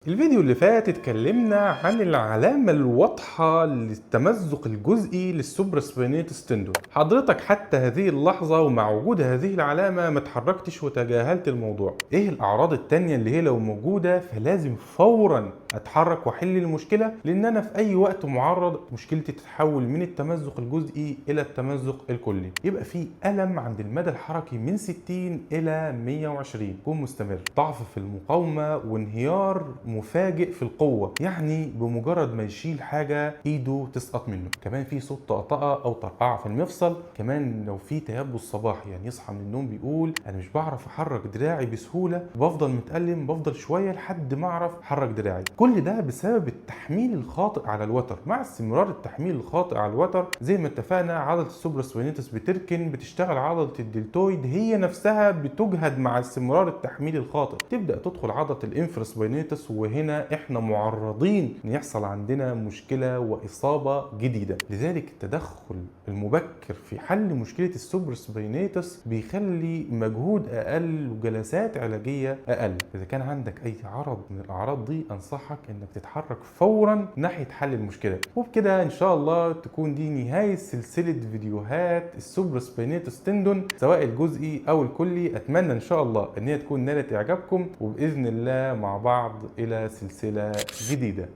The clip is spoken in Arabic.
الفيديو اللي فات اتكلمنا عن العلامة الواضحة للتمزق الجزئي للسوبراسبينيتس تندون. حضرتك حتى هذه اللحظة ومع وجود هذه العلامة ما اتحركتش وتجاهلت الموضوع. ايه الأعراض التانية اللي هي لو موجودة فلازم فورا اتحرك واحل المشكلة، لان انا في اي وقت معرض مشكلتي تتحول من التمزق الجزئي الى التمزق الكلي. يبقى في ألم عند المدى الحركي من 60 إلى 120 يكون مستمر، ضعف في المقاومة وانهيار مفاجئ في القوة، يعني بمجرد ما يشيل حاجة ايده تسقط منه. كمان في صوت طقطقة او طرقعة في المفصل. كمان لو في تيبس صباحي، يعني يصحى من النوم بيقول انا مش بعرف احرك دراعي بسهولة، بفضل متألم، بفضل شوية لحد ما اعرف احرك دراعي. كل ده بسبب التحميل الخاطئ على الوتر. مع استمرار التحميل الخاطئ على الوتر زي ما اتفقنا عضلة السوبراسبينيتس بتركن، بتشتغل عضلة الدلتويد هي نفسها بتجهد مع استمرار التحميل الخاطئ، تبدأ تدخل عضلة الانفراسبينيتس، وهنا احنا معرضين ان يحصل عندنا مشكلة واصابة جديدة. لذلك التدخل المبكر في حل مشكلة السوبراسبينيتس بيخلي مجهود اقل وجلسات علاجية اقل. اذا كان عندك اي عرض من الاعراض دي انصحك انك تتحرك فورا ناحية حل المشكلة. وبكده ان شاء الله تكون دي نهاية سلسلة فيديوهات السوبراسبينيتس تندون سواء الجزئي او الكلي. اتمنى ان شاء الله ان هي تكون نالت اعجابكم، وباذن الله مع بعض الى سلسلة جديدة.